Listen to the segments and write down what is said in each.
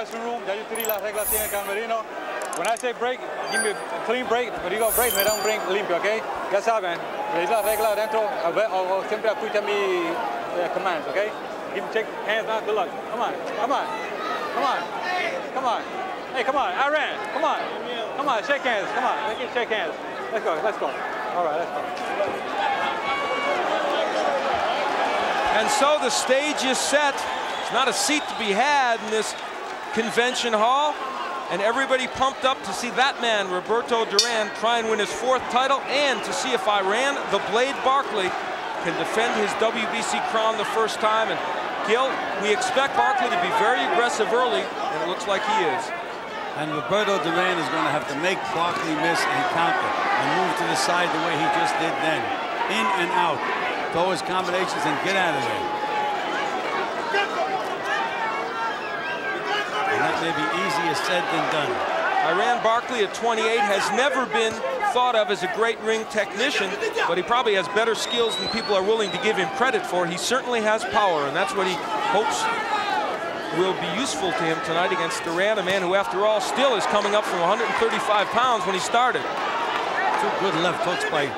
dressing room. Ya yo tiré las reglas en el camerino. When I say break, give me a clean break. When you go break, me da un break limpio, ¿ok? Ya saben, leí las reglas adentro, o siempre escucha mi commands, ¿ok? Give me, take hands down, good luck. Come on, come on, come on, come on. Hey, come on, I ran. Come on, come on, shake hands. Come on, let's shake hands. Let's go, let's go. All right, let's go. And so the stage is set. It's not a seat to be had in this convention hall. And everybody pumped up to see that man, Roberto Duran, try and win his 4th title, and to see if Iran, the Blade Barkley, can defend his WBC crown the first time. And Gil, we expect Barkley to be very aggressive early, and it looks like he is. And Roberto Duran is going to have to make Barkley miss and counter, and move to the side the way he just did then. In and out. Throw his combinations and get out of there. And that may be easier said than done. Iran Barkley at 28 has never been thought of as a great ring technician, but he probably has better skills than people are willing to give him credit for. He certainly has power, and that's what he hopes will be useful to him tonight against Duran, a man who, after all, still is coming up from 135 pounds when he started. 2 good left hooks by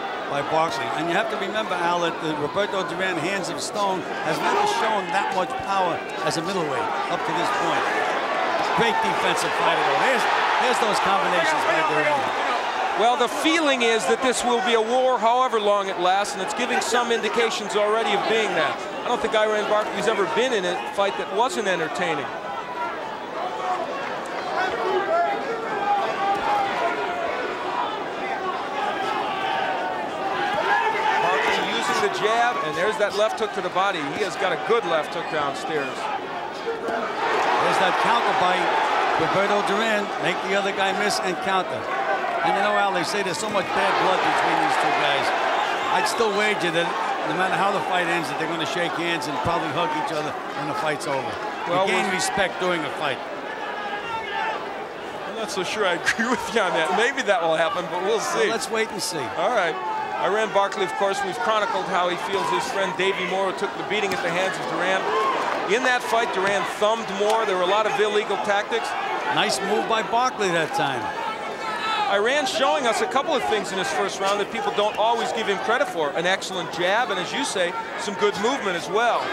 Barkley. And you have to remember, Al, that the Roberto Duran hands of stone has never shown that much power as a middleweight up to this point. Great defensive fighter, though. There's those combinations by Duran. Well, the feeling is that this will be a war however long it lasts, and it's giving some indications already of being that. I don't think Iran Barkley's ever been in a fight that wasn't entertaining. Barkley using the jab, and there's that left hook to the body. He has got a good left hook downstairs. There's that counter by Roberto Duran. Make the other guy miss and counter. And you know, Al, they say there's so much bad blood between these 2 guys. I'd still wager that no matter how the fight ends, that they're going to shake hands and probably hug each other when the fight's over. Well, gain respect during a fight. I'm not so sure I agree with you on that. Maybe that will happen, but we'll see. Well, let's wait and see. All right. Iran Barkley, of course, we've chronicled how he feels his friend Davey Moore took the beating at the hands of Duran. In that fight, Duran thumbed Moore. There were a lot of illegal tactics. Nice move by Barkley that time. Iran showing us a couple of things in his first round that people don't always give him credit for. An excellent jab, and as you say, some good movement as well.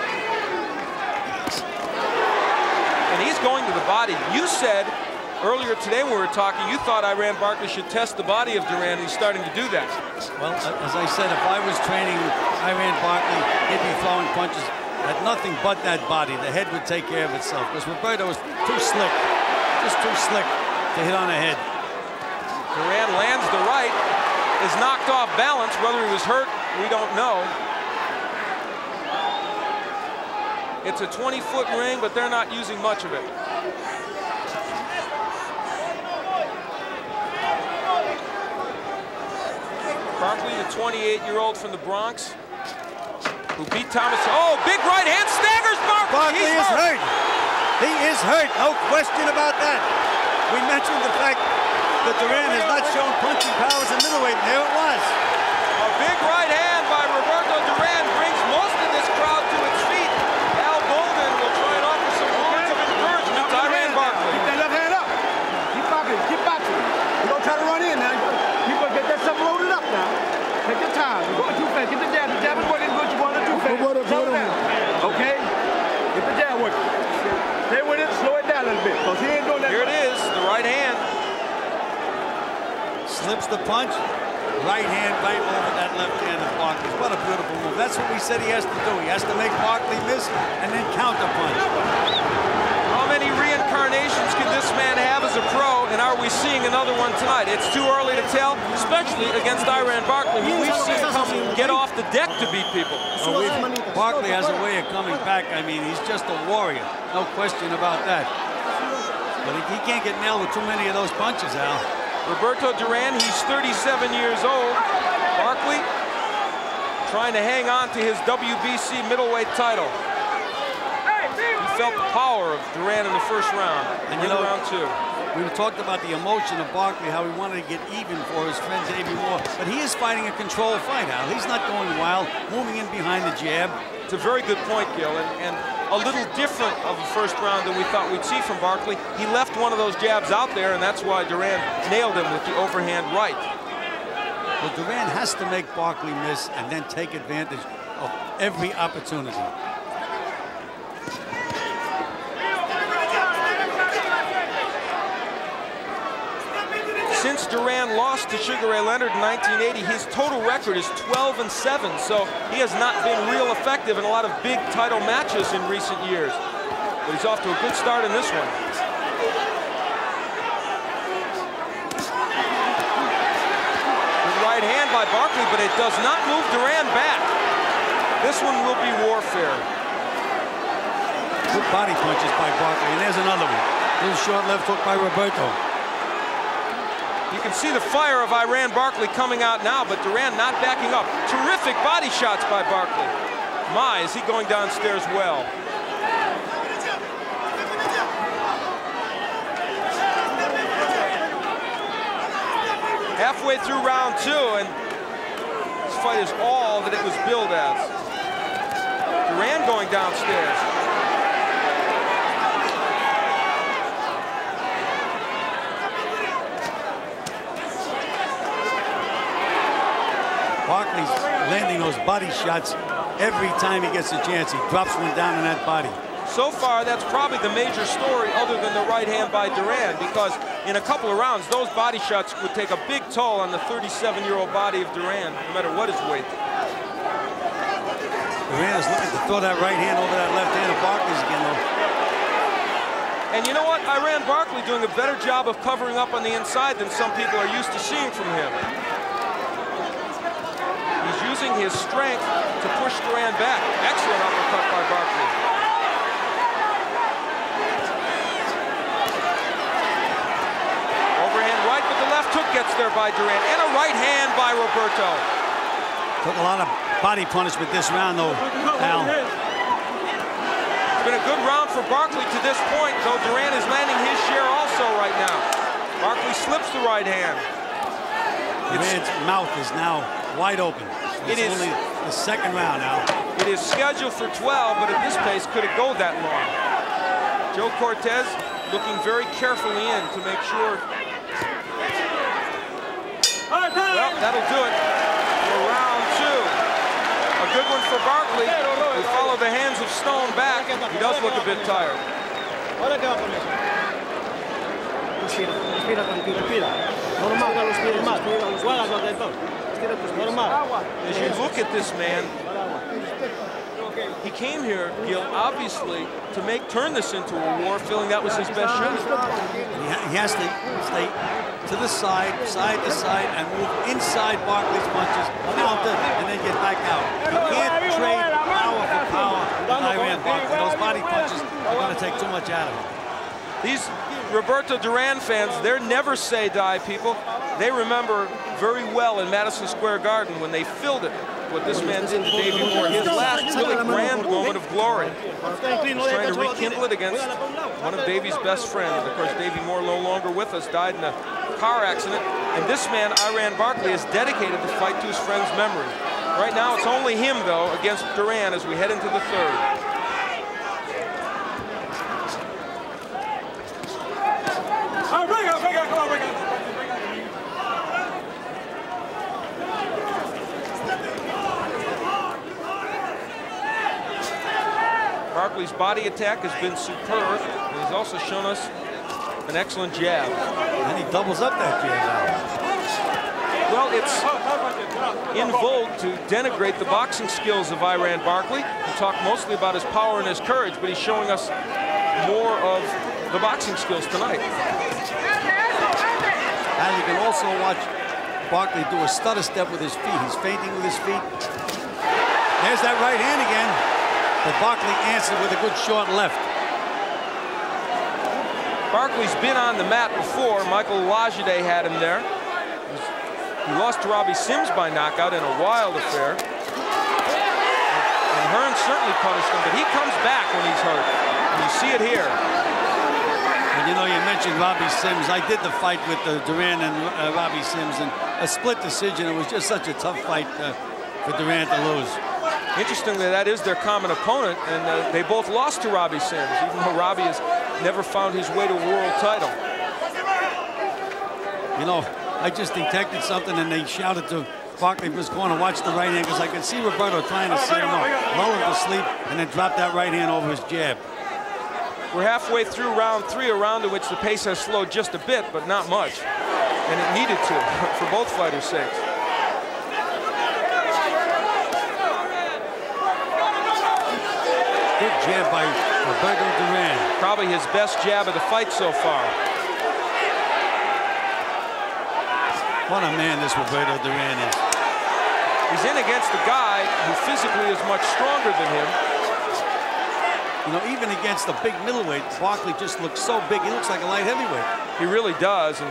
And he's going to the body. You said earlier today when we were talking, you thought Iran Barkley should test the body of Duran, and he's starting to do that. Well, as I said, if I was training Iran Barkley, he'd be throwing punches at nothing but that body. The head would take care of itself, because Roberto was too slick, just too slick to hit on the head. Duran lands the right, is knocked off balance. Whether he was hurt, we don't know. It's a 20-foot ring, but they're not using much of it. Barkley, the 28-year-old from the Bronx, who beat Thomas. Oh, big right hand, staggers Barkley. Barkley is hurt. He is hurt, no question about that. We mentioned the fact that Duran has not shown punching power as a middleweight, and there it was. A big right hand by Roberto Duran brings most of this crowd to its feet. Al Bolden will try and offer some words of encouragement to Iran Barkley. Keep that left hand up. Keep boxing, keep boxing. You're going to try to run in now. You're going to get that stuff loaded up now. Take your time. You're going too fast. Get the jab. The jab is working good. You want to do fast. Slow it down. Okay? Get the jab working. Stay with it. Slow it down a little bit, because he ain't doing that. Here it is, the right hand. Slips the punch, right hand right over that left hand of Barkley. What a beautiful move. That's what we said he has to do. He has to make Barkley miss and then counter punch. How many reincarnations can this man have as a pro, and are we seeing another one tonight? It's too early to tell, especially against Iran Barkley, who we've seen come get off the deck to beat people. Well, Barkley has a way of coming back. I mean, he's just a warrior. No question about that. But he can't get nailed with too many of those punches, Al. Roberto Duran, he's 37 years old. Barkley trying to hang on to his WBC middleweight title. He felt the power of Duran in the first round, and in round 2. We talked about the emotion of Barkley, how he wanted to get even for his friend Davey Moore. But he is fighting a controlled fight, Al. He's not going wild, moving in behind the jab. It's a very good point, Gil, and a little different of a first round than we thought we'd see from Barkley. He left one of those jabs out there, and that's why Duran nailed him with the overhand right. Well, Duran has to make Barkley miss and then take advantage of every opportunity. Since Duran lost to Sugar Ray Leonard in 1980, his total record is 12-7, so he has not been real effective in a lot of big title matches in recent years. But he's off to a good start in this one. Good right hand by Barkley, but it does not move Duran back. This one will be warfare. Good body punches by Barkley, and there's another one. Little short left hook by Roberto. You can see the fire of Iran Barkley coming out now, but Duran not backing up. Terrific body shots by Barkley. My, is he going downstairs well. Halfway through round 2, and this fight is all that it was billed as. Duran going downstairs. Barkley's landing those body shots every time he gets a chance. He drops one down in that body. So far, that's probably the major story other than the right hand by Duran, because in a couple of rounds, those body shots would take a big toll on the 37-year-old body of Duran, no matter what his weight. Duran is looking to throw that right hand over that left hand of Barkley's again, though. And you know what? Iran Barkley doing a better job of covering up on the inside than some people are used to seeing from him. He's using his strength to push Duran back. Excellent uppercut by Barkley. Overhand right, but the left hook gets there by Duran. And a right hand by Roberto. Took a lot of body punishment this round, though, Al. It's been a good round for Barkley to this point, though Duran is landing his share also right now. Barkley slips the right hand. Duran's mouth is now wide open. It's only the second round now. It is scheduled for 12, but at this pace, could it go that long? Joe Cortez looking very carefully in to make sure. Well, that'll do it for round 2. A good one for Barkley. We follow the hands of Stone back. He does look a bit tired. As you look at this man, he came here, Gil, obviously, to turn this into a war, feeling that was his best shot. He has to stay to the side, side to side, and move inside Barkley's punches, counter, and then get back out. You can't trade power for power with Iran Barkley. Those body punches are going to take too much out of him. These Roberto Duran fans, they're never say die people. They remember very well in Madison Square Garden when they filled it. What this man did to Davey Moore, his last really grand moment of glory. He's trying to rekindle it against one of Davey's best friends. Of course, Davey Moore, no longer with us, died in a car accident. And this man, Iran Barkley, has dedicated the fight to his friend's memory. Right now, it's only him, though, against Duran as we head into the third. Barkley's body attack has been superb, and he's also shown us an excellent jab. And he doubles up that jab now. Well, it's in vogue to denigrate the boxing skills of Iran Barkley. He talked mostly about his power and his courage, but he's showing us more of the boxing skills tonight. And you can also watch Barkley do a stutter step with his feet. He's feinting with his feet. There's that right hand again. But Barkley answered with a good short left. Barkley's been on the mat before. Michael Lajide had him there. He lost to Robbie Sims by knockout in a wild affair. And Hearn certainly punished him, but he comes back when he's hurt. And you see it here. And you know, you mentioned Robbie Sims. I did the fight with Duran and Robbie Sims, and a split decision. It was just such a tough fight for Duran to lose. Interestingly, that is their common opponent, and they both lost to Robbie Sims, even though Robbie has never found his way to a world title. You know, I just detected something, and they shouted to Barkley was going to watch the right hand, because I could see Roberto trying to set him up, lull him to sleep, and then drop that right hand over his jab. We're halfway through round 3, a round in which the pace has slowed just a bit, but not much. And it needed to, for both fighters' sakes. Good jab by Roberto Duran. Probably his best jab of the fight so far. What a man this Roberto Duran is. He's in against a guy who physically is much stronger than him. You know, even against the big middleweight, Barkley just looks so big. He looks like a light heavyweight. He really does. And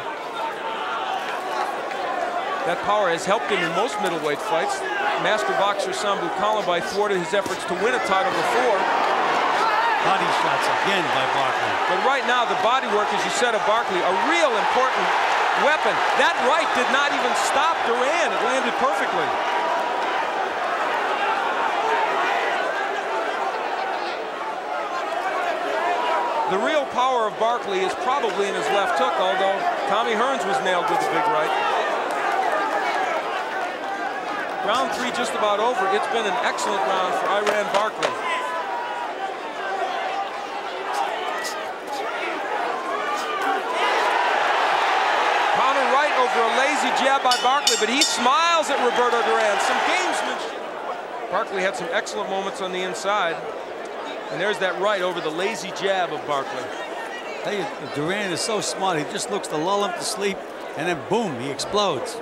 that power has helped him in most middleweight fights. Master boxer Sambu Kalambai thwarted his efforts to win a title before. Body shots again by Barkley. But right now, the body work, as you said, of Barkley, a real important weapon. That right did not even stop Duran. It landed perfectly. The real power of Barkley is probably in his left hook, although Tommy Hearns was nailed with a big right. Round 3 just about over. It's been an excellent round for Iran Barkley. Counter right over a lazy jab by Barkley, but he smiles at Roberto Duran. Some gamesmanship. Barkley had some excellent moments on the inside. And there's that right over the lazy jab of Barkley. Hey, Duran is so smart. He just looks to lull him to sleep, and then boom, he explodes.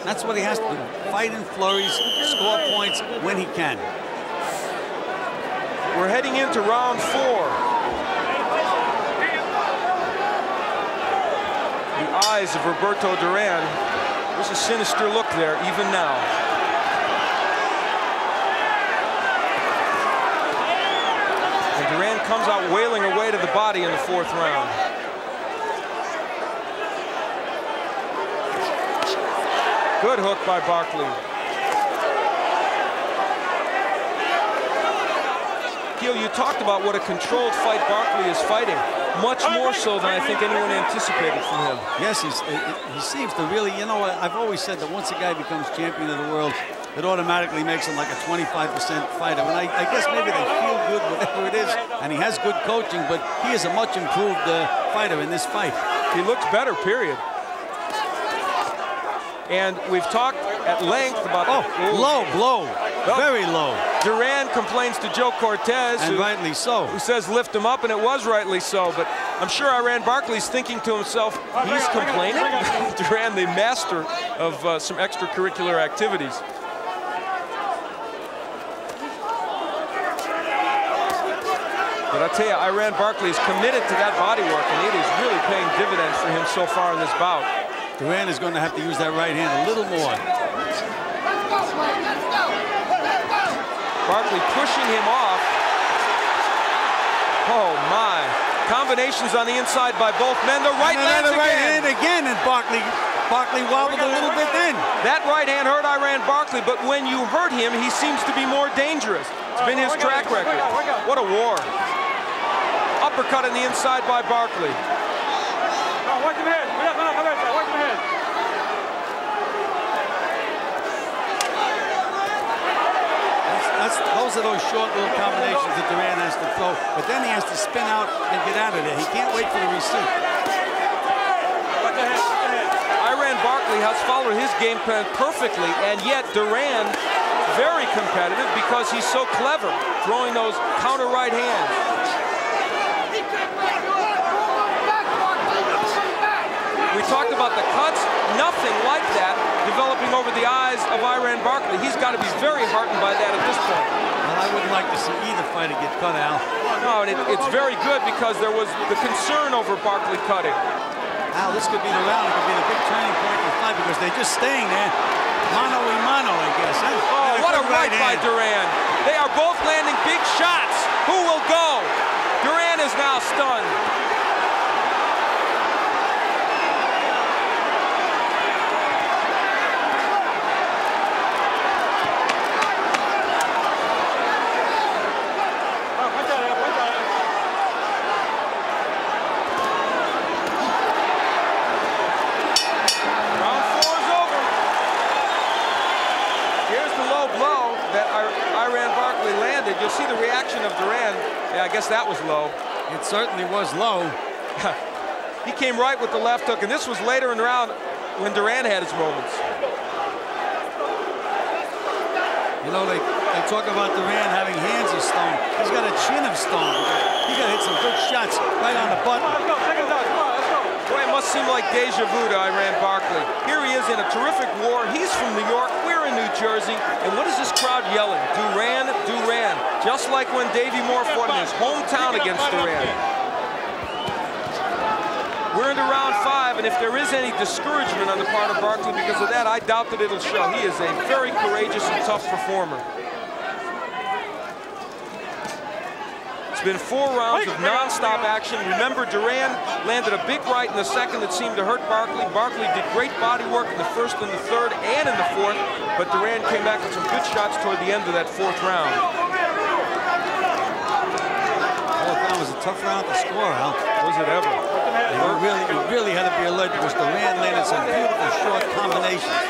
That's what he has to do. Fight in flurries, score points when he can. We're heading into round 4. The eyes of Roberto Duran. There's a sinister look there, even now. And Duran comes out wailing away to the body in the 4th round. Good hook by Barkley. Gil, you talked about what a controlled fight Barkley is fighting. Much more so than I think anyone anticipated from him. Yes, he seems to really, you know, I've always said that once a guy becomes champion of the world, it automatically makes him like a 25% fighter. And I guess maybe they feel good, whatever it is, and he has good coaching, but he is a much improved fighter in this fight. He looks better, period. And we've talked at length about... low blow, very low. Duran complains to Joe Cortez. And rightly so. Who says lift him up, and it was rightly so. But I'm sure Iran Barkley's thinking to himself, he's complaining. Duran, the master of some extracurricular activities. But I tell you, Iran Barkley is committed to that body work, and it is really paying dividends for him so far in this bout. Duran is going to have to use that right hand a little more. Barkley pushing him off. Oh my. Combinations on the inside by both men. The right lands again. Right hand again, and Barkley wobbled a little bit then. That right hand hurt Iran Barkley, but when you hurt him, he seems to be more dangerous. It's been his track record. What a war. Uppercut on the inside by Barkley. Watch him head. Watch him head. Those are those short little combinations that Duran has to throw, but then he has to spin out and get out of there. He can't wait for the receipt. Iran Barkley has followed his game plan perfectly, and yet Duran very competitive because he's so clever throwing those counter right hands. We talked about the cuts, nothing like that developing over the eyes of Iran Barkley. He's got to be very heartened by that at this point. Well, I wouldn't like to see either fighter get cut, Al. No, and it's very good because there was the concern over Barkley cutting. Al, this could be the round. It could be the big turning point in the fight because they're just staying there. Mano a mano, I guess. Oh, what a right by Duran. They are both landing big shots. Who will go? Duran is now stunned. guess that was low. It certainly was low. He came right with the left hook, and this was later in the round when Duran had his moments. You know, they talk about Duran having hands of stone. He's got a chin of stone. He got to hit some good shots right on the button. Let's go, check us out, come on, let's go. Boy, it must seem like deja vu to Iran Barkley. Here he is in a terrific war. He's from New York, we're in New Jersey, and what is this crowd yelling? Duran, Duran. Just like when Davey Moore fought in his hometown against Duran. We're into round 5, and if there is any discouragement on the part of Barkley because of that, I doubt that it'll show. He is a very courageous and tough performer. It's been 4 rounds of non-stop action. Remember, Duran landed a big right in the second that seemed to hurt Barkley. Barkley did great body work in the first and the third and in the fourth, but Duran came back with some good shots toward the end of that 4th round. Well, that was a tough round to score, Al. Was it ever? You really had to be alert because Duran landed some beautiful short combinations.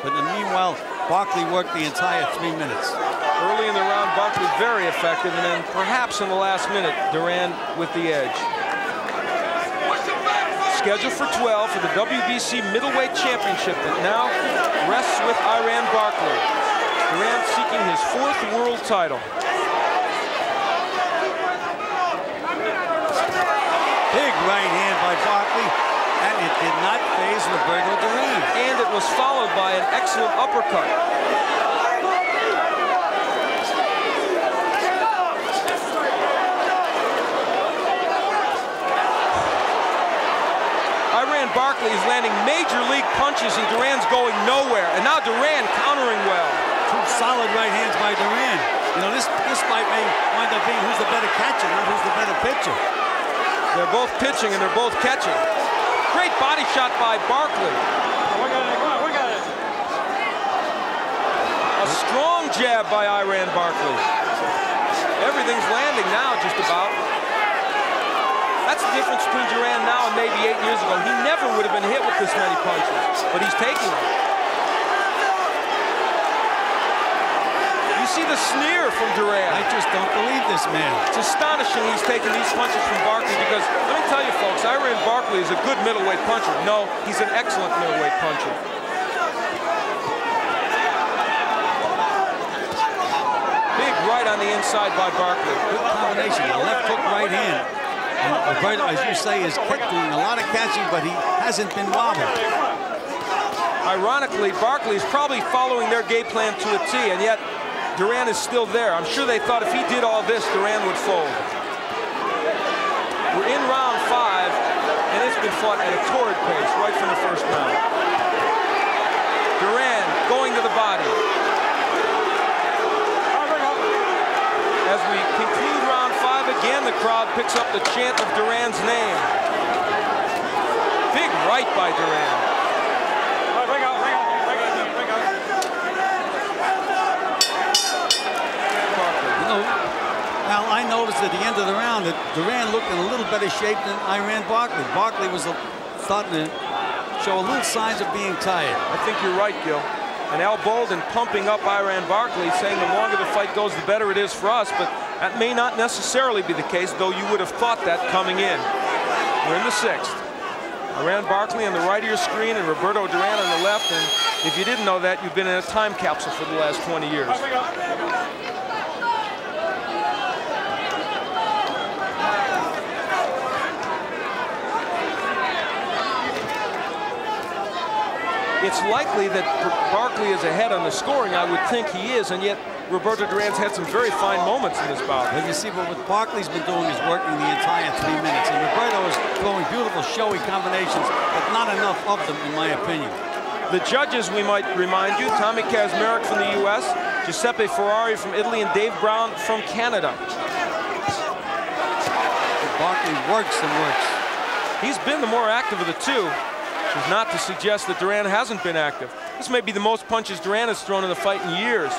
But meanwhile, Barkley worked the entire 3 minutes. Early in the round, Barkley very effective, and then perhaps in the last minute, Duran with the edge. Scheduled for 12 for the WBC Middleweight Championship that now rests with Iran Barkley. Duran seeking his 4th world title. Big right hand by Barkley, and it did not faze Roberto Duran. And it was followed by an excellent uppercut. Iran Barkley is landing major league punches, and Duran's going nowhere. And now Duran countering well. 2 solid right hands by Duran. You know, this fight may wind up being who's the better catcher, not who's the better pitcher. They're both pitching and they're both catching. Great body shot by Barkley. We got it, come on, we got it. A strong jab by Iran Barkley. Everything's landing now, just about. That's the difference between Duran now and maybe 8 years ago. He never would have been hit with this many punches, but he's taking them. You see the sneer from Duran. I just don't believe this man. It's astonishing he's taking these punches from Barkley because, let me tell you folks, Iran Barkley is a good middleweight puncher. No, he's an excellent middleweight puncher. Big right on the inside by Barkley. Good combination, a left hook, right hand. And Roberto, as you say, is doing a lot of catching, but he hasn't been wobbled. Ironically, Barkley is probably following their game plan to a T, and yet Duran is still there. I'm sure they thought if he did all this, Duran would fold. We're in round 5, and it's been fought at a torrid pace right from the first round. Duran going to the body. As we conclude round 5, again, the crowd picks up the chant of Duran's name. Big right by Duran. Now, I noticed at the end of the round that Duran looked in a little better shape than Iran Barkley. Barkley was starting to show a little signs of being tired. I think you're right, Gil. And Al Bolden pumping up Iran Barkley, saying the longer the fight goes, the better it is for us. But that may not necessarily be the case, though you would have thought that coming in. We're in the 6th. Iran Barkley on the right of your screen and Roberto Duran on the left. And if you didn't know that, you've been in a time capsule for the last 20 years. It's likely that Barkley is ahead on the scoring. I would think he is, and yet Roberto Duran's had some very fine moments in this bout. Well, you see, what Barkley's been doing is working the entire 3 minutes, and Roberto is throwing beautiful, showy combinations, but not enough of them, in my opinion. The judges, we might remind you, Tommy Kazmarek from the U.S., Giuseppe Ferrari from Italy, and Dave Brown from Canada. Barkley works and works. He's been the more active of the two. Is not to suggest that Duran hasn't been active. This may be the most punches Duran has thrown in a fight in years.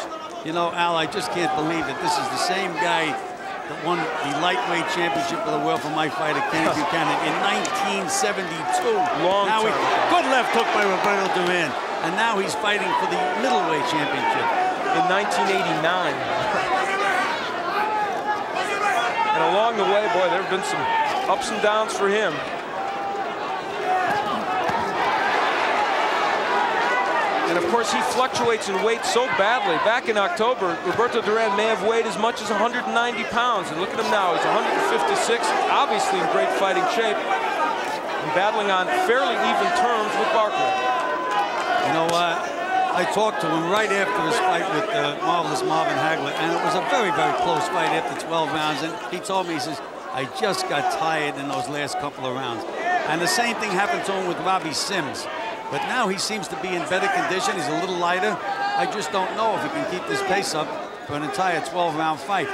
You know, Al, I just can't believe that this is the same guy that won the lightweight championship of the world for my fighter, Kenny Buchanan, in 1972. Long time ago. Good left hook by Roberto Duran, and now he's fighting for the middleweight championship. In 1989. And along the way, boy, there have been some ups and downs for him. And of course, he fluctuates in weight so badly. Back in October, Roberto Duran may have weighed as much as 190 pounds. And look at him now, he's 156, obviously in great fighting shape. And battling on fairly even terms with Barkley. You know what? I talked to him right after his fight with Marvelous Marvin Hagler, and it was a very, very close fight after 12 rounds. And he told me, he says, I just got tired in those last couple of rounds. And the same thing happened to him with Robbie Sims. But now he seems to be in better condition. He's a little lighter. I just don't know if he can keep this pace up for an entire 12-round fight.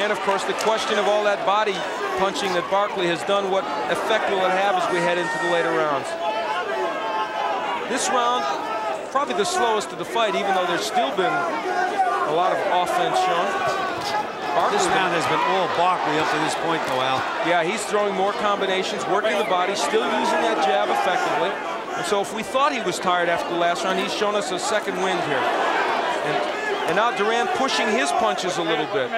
And of course, the question of all that body punching that Barkley has done, what effect will it have as we head into the later rounds? This round, probably the slowest of the fight, even though there's still been a lot of offense shown. This round has been all Barkley up to this point, though, Al. Yeah, he's throwing more combinations, working the body, still using that jab effectively. And so if we thought he was tired after the last round, he's shown us a second wind here. And now Duran pushing his punches a little bit.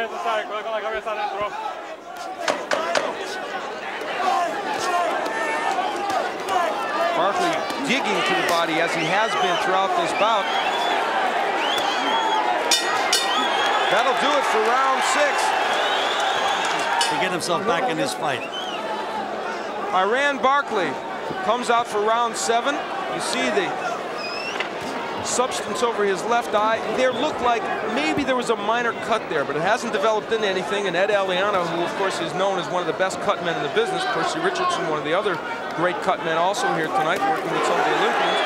Barkley digging to the body as he has been throughout this bout. That'll do it for round 6. To get himself back in this fight. Barkley comes out for round 7. You see the substance over his left eye. There looked like maybe there was a minor cut there, but it hasn't developed into anything. And Ed Aliano, who of course is known as one of the best cut men in the business, Percy Richardson, one of the other great cut men also here tonight, working with some of the Olympians.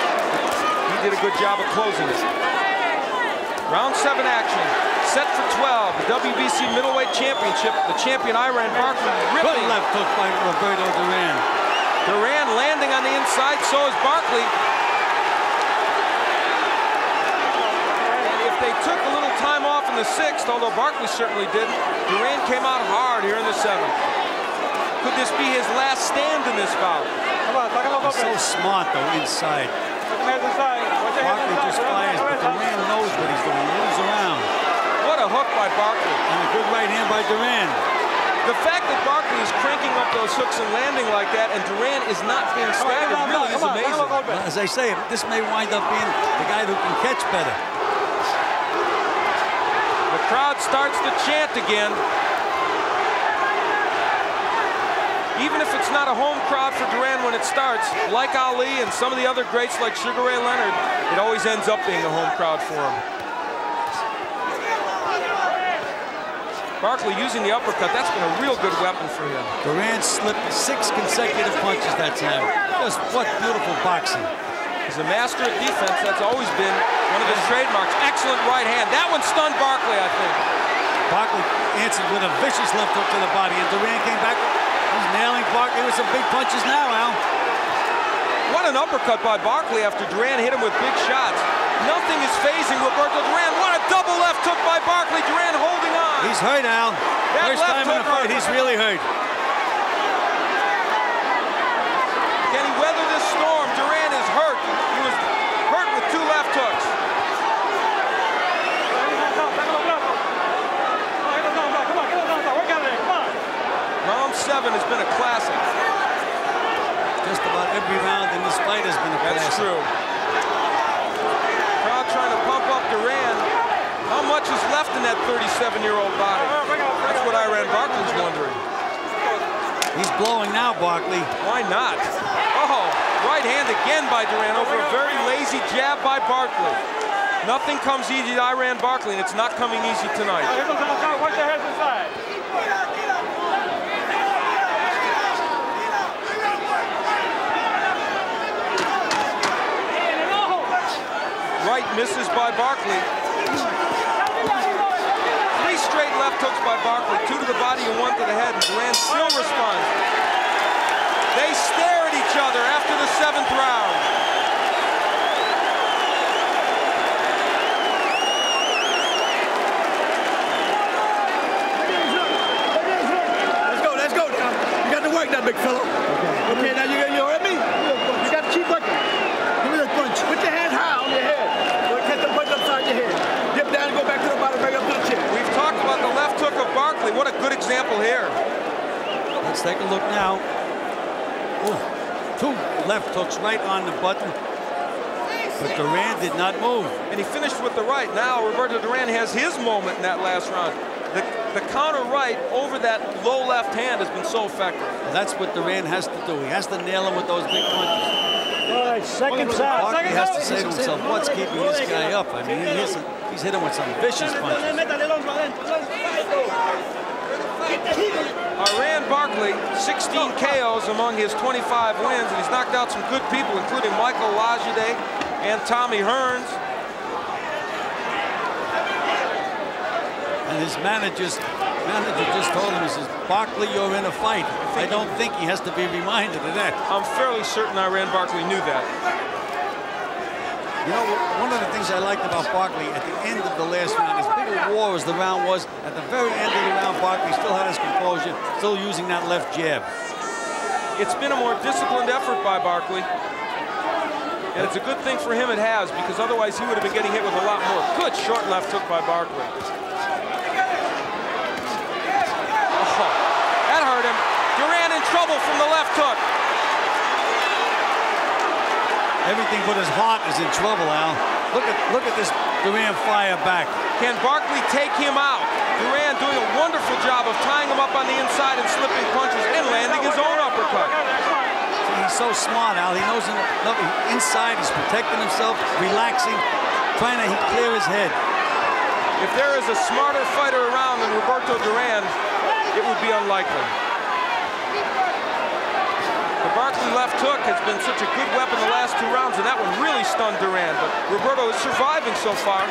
He did a good job of closing it. Round 7 action, set for 12, the WBC middleweight championship. The champion Barkley ripping. Good left hook by Roberto Duran. Duran landing on the inside, so is Barkley. And if they took a little time off in the 6th, although Barkley certainly didn't, Duran came out hard here in the 7th. Could this be his last stand in this bout? He's so smart, though, inside. Barkley just fires, but Duran knows what he's doing. He moves around. What a hook by Barkley. And a good right hand by Duran. The fact that Barkley is cranking up those hooks and landing like that, and Duran is not being staggered, really is amazing. Well, as I say, this may wind up being the guy who can catch better. The crowd starts to chant again. Even if it's not a home crowd for Duran when it starts, like Ali and some of the other greats like Sugar Ray Leonard, it always ends up being a home crowd for him. Barkley using the uppercut, that's been a real good weapon for him. Duran slipped 6 consecutive punches that time. Just what beautiful boxing. He's a master of defense. That's always been one of his trademarks. Excellent right hand. That one stunned Barkley, I think. Barkley answered with a vicious left hook to the body, and Duran came back. He's nailing Barkley with some big punches now, Al. What an uppercut by Barkley after Duran hit him with big shots. Nothing is phasing Roberto Duran. What a double left hook by Barkley. Duran holding on. He's hurt, Al. First time in a fight, he's really hurt. Can he weather this storm? Duran is hurt. He was hurt with 2 left hooks. Round 7 has been a classic. Just about every round in this fight has been a classic. That's true. Crowd trying to pump up Duran. How much is left in that 37-year-old body? That's what Barkley's wondering. He's blowing now, Barkley. Why not? Oh, right hand again by Duran over a very lazy jab by Barkley. Nothing comes easy to Barkley, and it's not coming easy tonight. Watch your heads inside. Right misses by Barkley. 3 straight left hooks by Barkley, 2 to the body and 1 to the head, and Duran still responds. They stare at each other after the 7th round. Let's go. You got to work that big fella. Okay, now you heard me? You got to keep working. Give me that punch. Put your hand high on your head. Catch the punch upside your head. Dip down and go back to the bottom, bring up to the chin. We've talked about the left hook of Barkley. What a good example here. take a look now. Ooh, 2 left hooks right on the button. But Duran did not move. And he finished with the right. Now Roberto Duran has his moment in that last round. The counter right over that low left hand has been so effective. That's what Duran has to do. He has to nail him with those big punches. All right, seconds out. Barkley has to say to himself, what's keeping this guy up? I mean, he's hit him with some vicious punches. Barkley, 16 KOs among his 25 wins, and he's knocked out some good people, including Michael Lajide and Tommy Hearns. And his manager just told him, he says, Barkley, you're in a fight. I don't think he has to be reminded of that. I'm fairly certain Barkley knew that. You know, one of the things I liked about Barkley at the end of the last round, as big a war as the round was, at the very end of the round, Barkley still had his composure, still using that left jab. It's been a more disciplined effort by Barkley. And it's a good thing for him it has, because otherwise he would have been getting hit with a lot more. Good short left hook by Barkley. Oh, that hurt him. Duran in trouble from the left hook. Everything but his heart is in trouble, Al. Look at this Duran fire back. Can Barkley take him out? Duran doing a wonderful job of tying him up on the inside and slipping punches and landing his own uppercut. See, he's so smart, Al. He knows inside he's protecting himself, relaxing, trying to clear his head. If there is a smarter fighter around than Roberto Duran, it would be unlikely. The Barkley left hook has been such a good weapon the last 2 rounds, and that one really stunned Duran, but Roberto is surviving so far.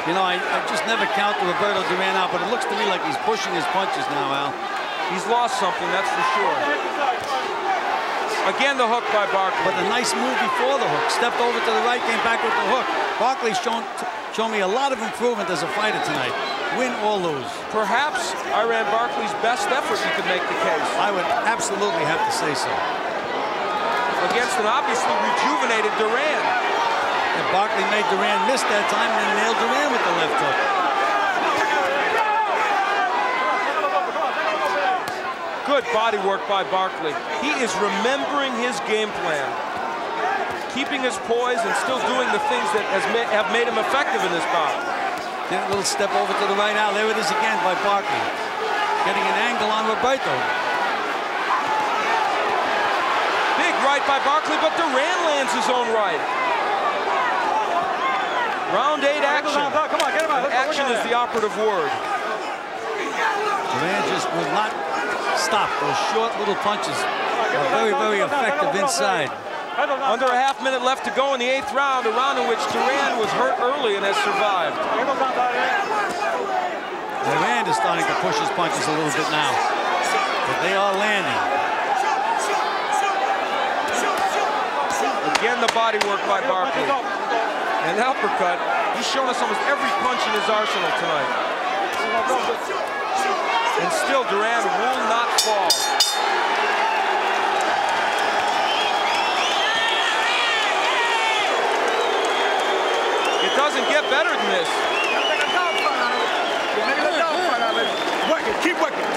You know, I just never count Roberto Duran out, but it looks to me like he's pushing his punches now, Al. He's lost something, that's for sure. Again, the hook by Barkley. But a nice move before the hook. Stepped over to the right, came back with the hook. Barkley's shown me a lot of improvement as a fighter tonight, win or lose. Perhaps Barkley's best effort, you could make the case. I would absolutely have to say so. Against an obviously rejuvenated Duran. And Barkley made Duran miss that time and then nailed Duran with the left hook. Good body work by Barkley. He is remembering his game plan, keeping his poise and still doing the things that have made him effective in this bout. Then a little step over to the right now. There it is again by Barkley. Getting an angle on Roberto. Big right by Barkley, but Duran lands his own right. Round 8 action. Come on, get him out. Action is the operative word. Duran just will not stop. Those short little punches are very, very effective inside. Under a half minute left to go in the 8th round, a round in which Duran was hurt early and has survived. Duran is starting to push his punches a little bit now, but they are landing. Again, the body work by Barkley. And the uppercut. He's shown us almost every punch in his arsenal tonight. And still, Duran will not fall. It doesn't get better than this. Work it, keep working.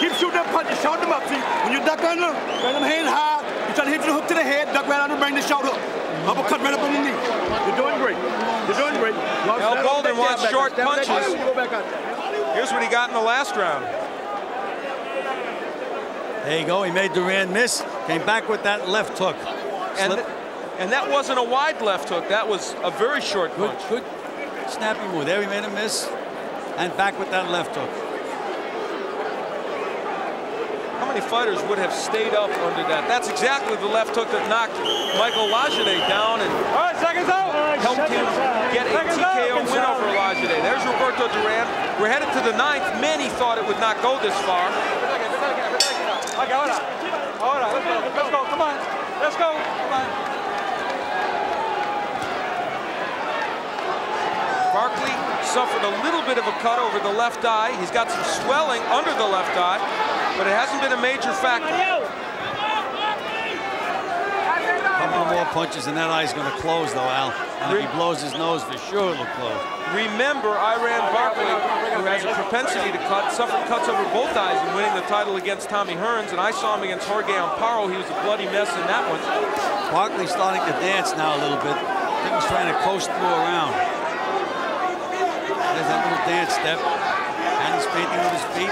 Keep shooting them punches, shout them up. See, when you duck under, bring them hands high. You try to hit the hook to the head, duck right under, bring the short hook. Uppercut right up on the knee. You're doing great. You're doing great. Al Golden wants short punches. Here's what he got in the last round. There you go. He made Duran miss. Came back with that left hook. And that wasn't a wide left hook. That was a very short punch. Good snappy move. There he made a miss. And back with that left hook. How many fighters would have stayed up under that? That's exactly the left hook that knocked Michael Lajide down and helped him get a TKO win over Lajide. There's Roberto Duran. We're headed to the 9th. Many thought it would not go this far. Okay, ahora, let's go, come on. Let's go, come on. Barkley suffered a little bit of a cut over the left eye. He's got some swelling under the left eye, but it hasn't been a major factor. A couple more punches, and that eye's going to close, though, Al. And if he blows his nose, for sure it'll close. Remember, Iran Barkley, who has a propensity to cut, suffered cuts over both eyes in winning the title against Tommy Hearns, and I saw him against Jorge Amparo. He was a bloody mess in that one. Barkley's starting to dance now a little bit. I think he's trying to coast through around. There's that little dance step. And he's painting with his feet.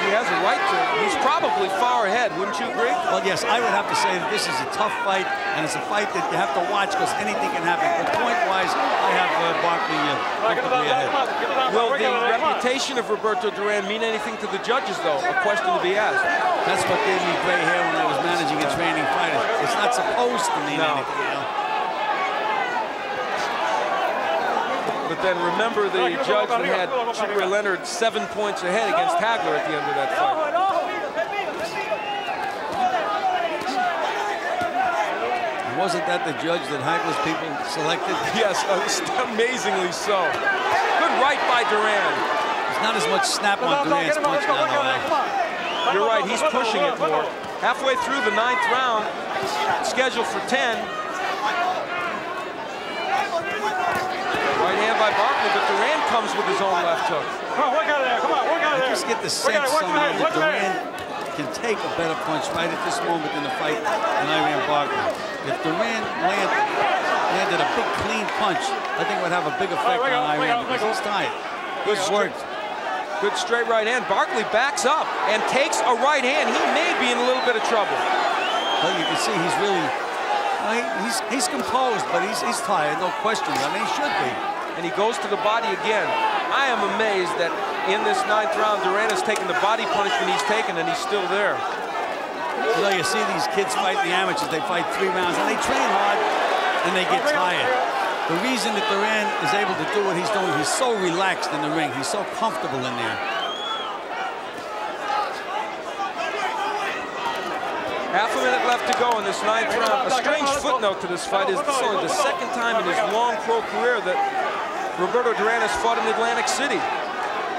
He has a right to. He's probably far ahead, wouldn't you agree? Well, yes, I would have to say that this is a tough fight, and it's a fight that you have to watch because anything can happen. But point-wise, I have Barkley comfortably ahead. Will the reputation of Roberto Duran mean anything to the judges, though? A question to be asked. That's what gave me gray hair when I was managing and training fighters. It's not supposed to mean anything, you know? But then remember the judge that had Sugar Leonard 7 points ahead against Hagler at the end of that fight. Wasn't that the judge that Hagler's people selected? Yes, amazingly so. Good right by Duran. There's not as much snap on Duran's punch now, though. You're right, he's pushing it more. Halfway through the 9th round, scheduled for 10. Right hand by Barkley, but Duran comes with his own left hook. Come on, work out of there. Come on, work out of there. I just get the sense somehow that Duran can take a better punch right at this moment in the fight than Iran Barkley. If Duran landed a big clean punch, I think it would have a big effect on Iran because he's tired. Good work. Good straight right hand. Barkley backs up and takes a right hand. He may be in a little bit of trouble. Well, you can see he's really, he's composed, but he's tired, no question. I mean, he should be. And he goes to the body again. I am amazed that in this 9th round, Duran has taken the body punishment he's taken, and he's still there. You know, you see these kids fight the amateurs, they fight 3 rounds, and they train hard, and they get tired. The reason that Duran is able to do what he's doing, he's so relaxed in the ring. He's so comfortable in there. Half a minute left to go in this 9th round. A strange footnote to this fight is this is only the 2nd time in his long pro career that Roberto Duran has fought in Atlantic City.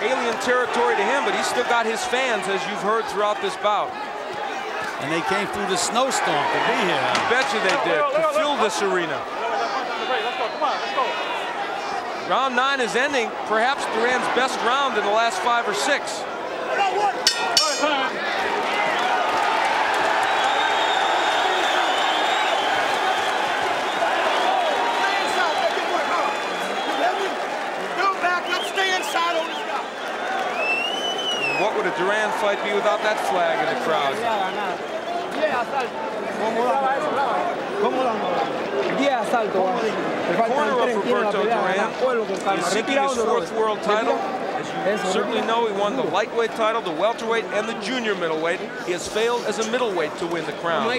Alien territory to him, but he's still got his fans, as you've heard throughout this bout. And they came through the snowstorm to be here. I bet you they did, to fill this arena. Round 9 is ending, perhaps Duran's best round in the last 5 or 6. What would a Duran fight be without that flag in the crowd? Corner of Roberto Duran. He's seeking his 4th world title. As you certainly know, he won the lightweight title, the welterweight, and the junior middleweight. He has failed as a middleweight to win the crown.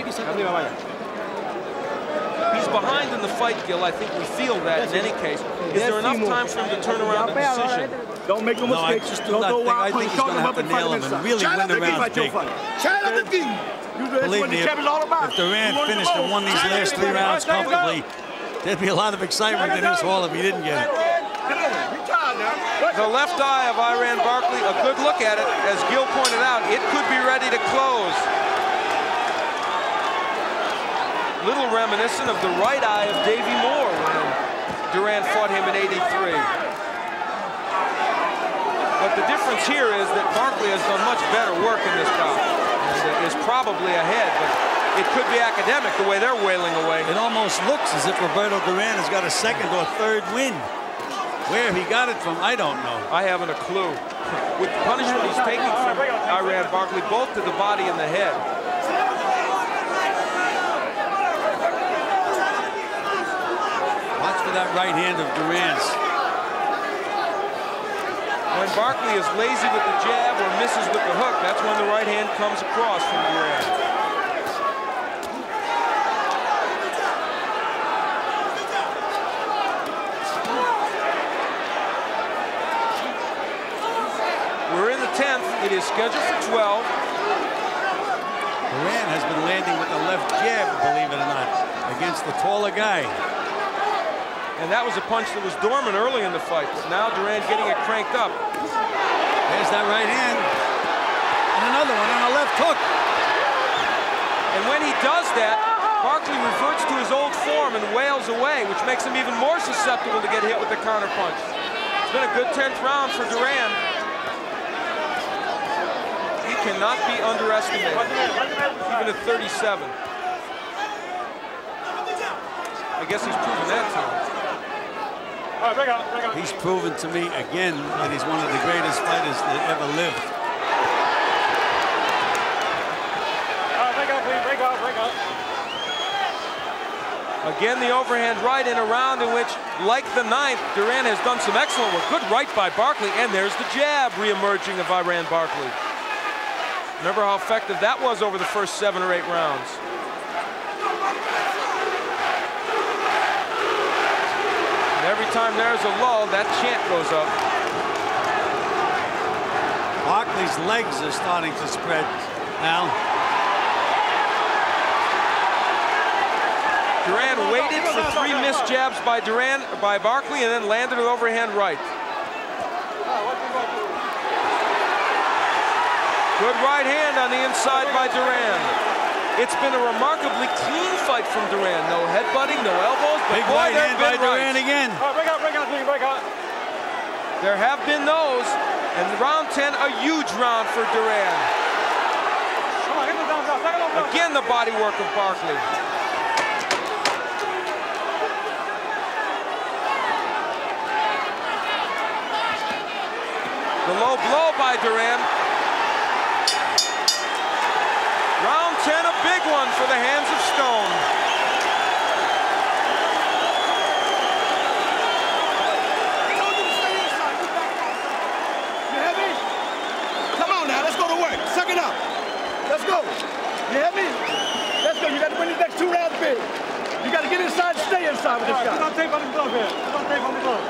He's behind in the fight, Gil. I think we feel that in any case. Is there enough time for him to turn around the decision? Don't make no mistakes. I just do not think. I think he's going to have to nail him and really win the round big. Believe me, if Duran finished and won these last 3 rounds comfortably, there'd be a lot of excitement in this hall if he didn't get it. The left eye of Iran Barkley, a good look at it. As Gil pointed out, it could be ready to close. Little reminiscent of the right eye of Davey Moore when Duran fought him in '83. But the difference here is that Barkley has done much better work in this bout and is probably ahead, but it could be academic the way they're wailing away. It almost looks as if Roberto Duran has got a 2nd or 3rd win. Where he got it from, I don't know. I haven't a clue. With the punishment he's taking from Iran Barkley, both to the body and the head. Watch for that right hand of Duran's. When Barkley is lazy with the jab or misses with the hook, that's when the right hand comes across from Duran. We're in the 10th. It is scheduled for 12. Duran has been landing with the left jab, believe it or not, against the taller guy. And that was a punch that was dormant early in the fight. But now Duran getting it cranked up. There's that right hand. And another one on a left hook. And when he does that, Barkley reverts to his old form and wails away, which makes him even more susceptible to get hit with the counterpunch. It's been a good 10th round for Duran. He cannot be underestimated, even at 37. I guess he's proven that to me. He's proven to me again that he's one of the greatest fighters that ever lived. Break up. Again, the overhand right in a round in which, like the 9th, Duran has done some excellent work. Good right by Barkley, and there's the jab re-emerging of Iran Barkley. Remember how effective that was over the first 7 or 8 rounds. And every time there's a lull, that chant goes up. Barkley's legs are starting to spread now. Duran waited for 3 missed jabs by Barkley, and then landed an overhand right. Good right hand on the inside by Duran. It's been a remarkably clean fight from Duran. No headbutting, no elbows. But big boy, right hand by Duran again. Break out. There have been those, and round 10, a huge round for Duran. Again, the body work of Barkley. The low blow by Duran. Round 10, a big one for the hands of stone. You hear me? Come on now, let's go to work. Suck it up. Let's go. You hear me? Let's go. You got to win these next 2 rounds big. You got to get inside and stay inside with this guy. Don't tape on the glove here. Don't tape on the glove.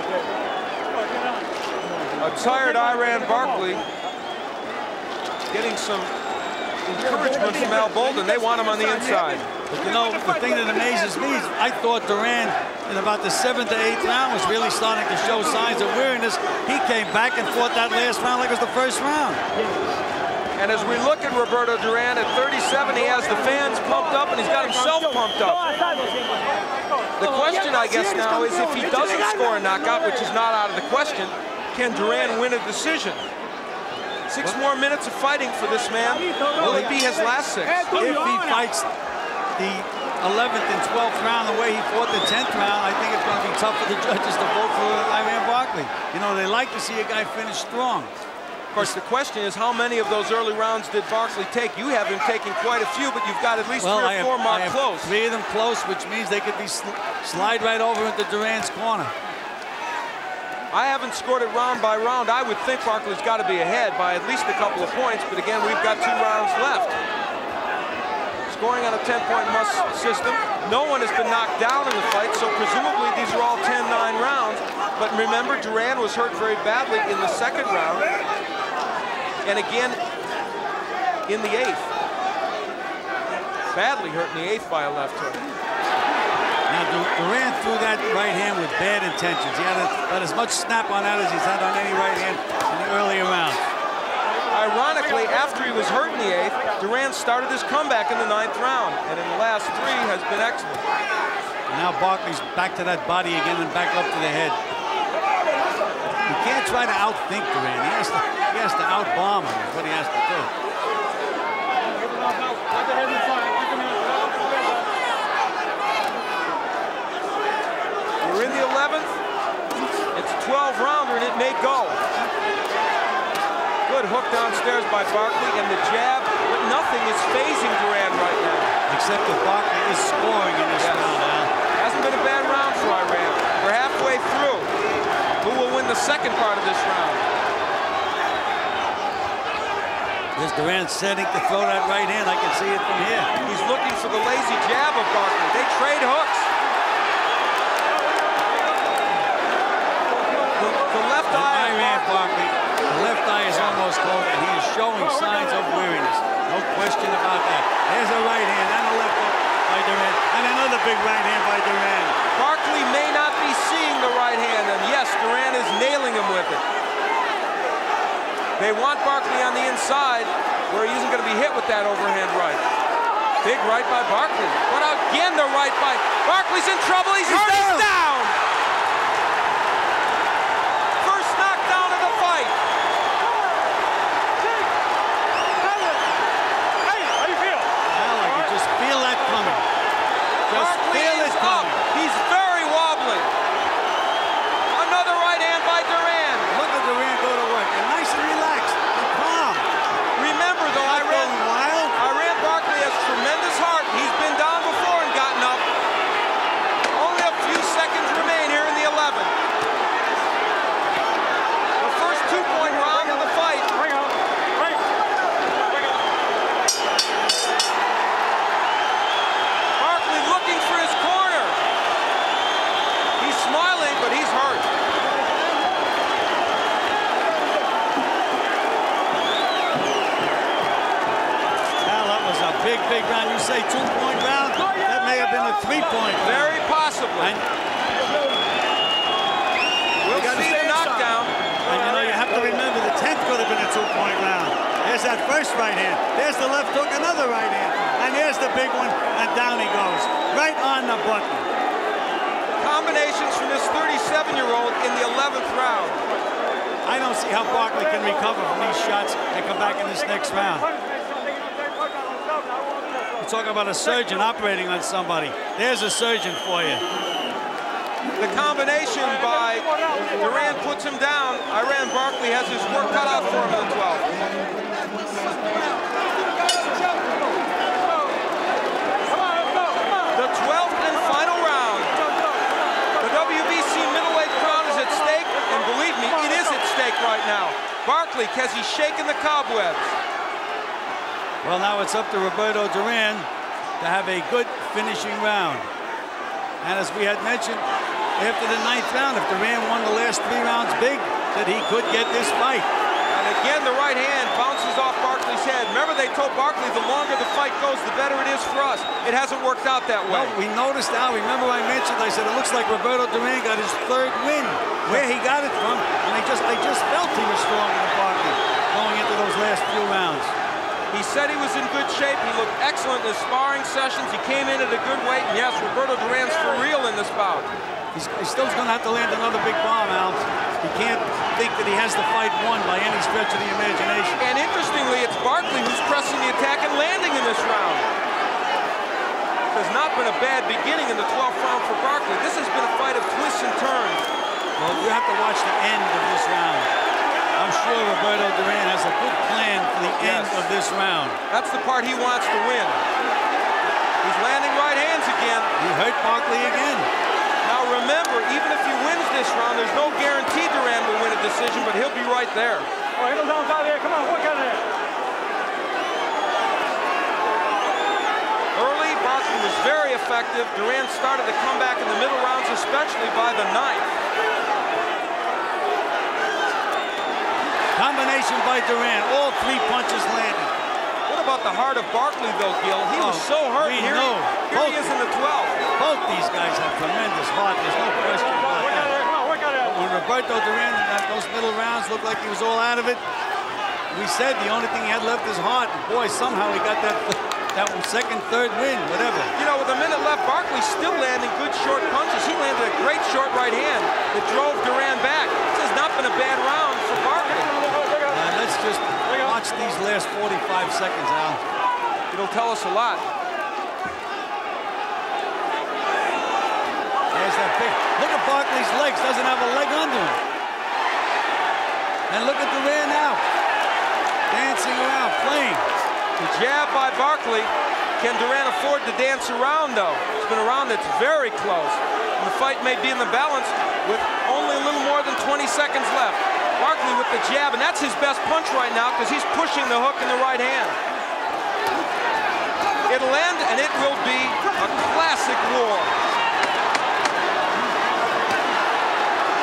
A tired Iran Barkley getting some encouragement from Al Bolden. They want him on the inside. But you know, the thing that amazes me is I thought Duran in about the 7th to 8th round was really starting to show signs of weariness. He came back and fought that last round like it was the first round. And as we look at Roberto Duran at 37, he has the fans pumped up and he's got himself pumped up. The question, I guess, now is if he doesn't score a knockout, which is not out of the question, can Duran win a decision? 6 more minutes of fighting for this man. Will it be his last 6? If he fights the 11th and 12th round the way he fought the 10th round, I think it's going to be tough for the judges to vote for Iran Barkley. You know, they like to see a guy finish strong. Of course, the question is how many of those early rounds did Barkley take? You have him taking quite a few, but you've got at least 3 or 4 marked close. 3 of them close, which means they could be slide right over into Duran's corner. I haven't scored it round by round. I would think Barkley's got to be ahead by at least a couple of points, but again, we've got 2 rounds left. Scoring on a 10-point must system. No one has been knocked down in the fight, so presumably these are all 10-9 rounds. But remember, Duran was hurt very badly in the 2nd round, and again in the 8th. Badly hurt in the 8th by a left hook. Now, Duran threw that right hand with bad intentions. He had about as much snap on that as he's had on any right hand in the earlier rounds. Ironically, after he was hurt in the 8th, Duran started his comeback in the 9th round, and in the last 3 has been excellent. And now Barkley's back to that body again and back up to the head. You can't try to outthink Duran. He has to outbomb him, is what he has to do. We're in the 11th. It's a 12-rounder, and it may go. Good hook downstairs by Barkley, and the jab, but nothing is phasing Duran right now. Except that Barkley is scoring in this round now. Hasn't been a bad round for Iran. We're halfway through. Who will win the 2nd part of this round? There's Duran setting to throw that right hand. I can see it from here. He's looking for the lazy jab of Barkley. They trade hooks. The left eye of Barkley. The left eye is almost closed, and he is showing signs of weariness. No question about that. There's a right hand and a left hook by Duran, and another big right hand by Duran. Barkley may not be seeing the right hand, and yes, Duran is nailing him with it. They want Barkley on the inside, where he isn't going to be hit with that overhand right. Big right by Barkley. But again, the right by Barkley's in trouble. He's hurt. He's down. First knockdown of the fight. Hey, how you feel? Well, I can just feel that coming. Just feel it coming. He's very wobbly. Another right hand by Duran. Look at Duran go to work. And nice and relaxed and calm. Remember, though, I ran Barkley has tremendous heart. He's been down before and gotten up. Only a few seconds remain here in the 11th. The first 2-point round of the fight. Barkley looking for his corner. He's smiling, but he's hurt. Big round. You say 2-point round? That may have been a 3-point round. Very possibly. We'll see the knockdown. And you know, you have to remember the 10th could have been a 2-point round. There's that first right hand. There's the left hook, another right hand. And there's the big one, and down he goes. Right on the button. Combinations from this 37-year-old in the 11th round. I don't see how Barkley can recover from these shots and come back in this next round. Talk about a surgeon operating on somebody. There's a surgeon for you. The combination by Duran puts him down. Iran Barkley has his work cut out for him in the 12th. The 12th and final round. The WBC middleweight crown is at stake, and believe me, it is at stake right now. Barkley, has he shaken the cobwebs? Well, now it's up to Roberto Duran to have a good finishing round. And as we had mentioned, after the 9th round, if Duran won the last 3 rounds big, that he could get this fight. And again, the right hand bounces off Barkley's head. Remember, they told Barkley the longer the fight goes, the better it is for us. It hasn't worked out that way. Well, we noticed now, remember I mentioned, I said it looks like Roberto Duran got his 3rd win. Where he got it from, and I just felt he was stronger than Barkley going into those last few rounds. He said he was in good shape. He looked excellent in his sparring sessions. He came in at a good weight. And yes, Roberto Duran's for real in this bout. He's still going to have to land another big bomb, Al. He can't think that he has the fight won by any stretch of the imagination. And interestingly, it's Barkley who's pressing the attack and landing in this round. It has not been a bad beginning in the 12th round for Barkley. This has been a fight of twists and turns. Well, you have to watch the end of this round. I'm sure Roberto Duran has a good plan for the end of this round. That's the part he wants to win. He's landing right hands again. He hurt Barkley again. Now remember, even if he wins this round, there's no guarantee Duran will win a decision, but he'll be right there. Oh, hit him downside there. Come on, work out of there. Early, Barkley was very effective. Duran started to come back in the middle rounds, especially by the 9th. Combination by Duran, all 3 punches landed. What about the heart of Barkley, though, Gil? He was so hurt. Here he is in the 12th. Both these guys have tremendous heart. There's no question about that. But when Roberto Duran in those middle rounds looked like he was all out of it, we said the only thing he had left is heart. And boy, somehow he got that 2nd, 3rd win, whatever. You know, with a minute left, Barkley's still landing good short punches. He landed a great short right hand that drove Duran back. This has not been a bad round for Barkley. Let's just watch these last 45 seconds, Al. It'll tell us a lot. There's that big. Look at Barkley's legs. Doesn't have a leg under him. And look at Duran now. Dancing around, playing. The jab by Barkley. Can Duran afford to dance around, though? It's been a round that's very close. And the fight may be in the balance with only a little more than 20 seconds left. Barkley with the jab, and that's his best punch right now because he's pushing the hook in the right hand. It'll end, and it will be a classic war.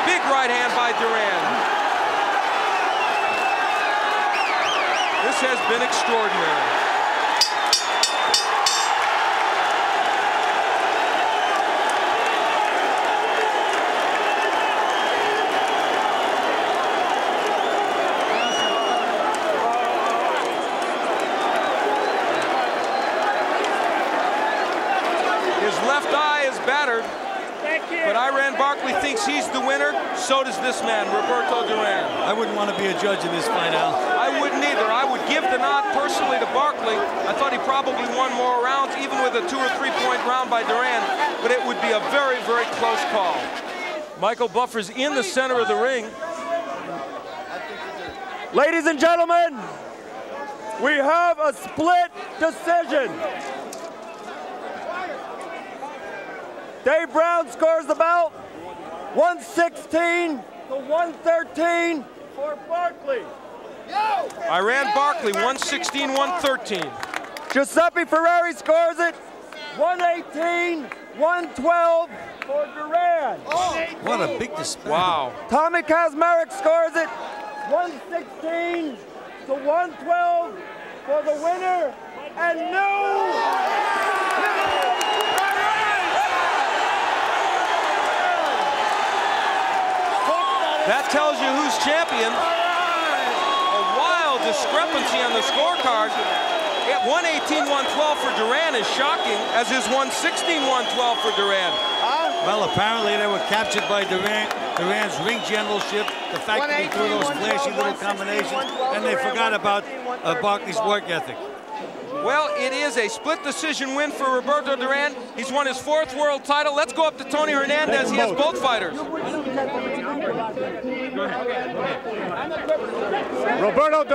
Big right hand by Duran. This has been extraordinary. left eye is battered. But Iran Barkley thinks he's the winner. So does this man, Roberto Duran. I wouldn't want to be a judge in this fight, Al. I wouldn't either. I would give the nod personally to Barkley. I thought he probably won more rounds, even with a 2 or 3 point round by Duran. But it would be a very, very close call. Michael Buffer's in the center of the ring. Ladies and gentlemen, we have a split decision. Dave Brown scores the bout 116 to 113 for Barkley. Iran Barkley, 116-113. Giuseppe Ferrari scores it 118-112 for Duran. What a big disparity. Wow. Tommy Kazmarek scores it 116 to 112 for the winner and That tells you who's champion. A wild discrepancy on the scorecard. 118-112 for Duran is shocking, as is 116-112 for Duran. Well, apparently they were captured by Duran's ring generalship, the fact that he threw those flashy little combinations, and they forgot about Barkley's work ethic. Well, it is a split decision win for Roberto Duran. He's won his 4th world title. Let's go up to Tony Hernandez. He has both fighters. Roberto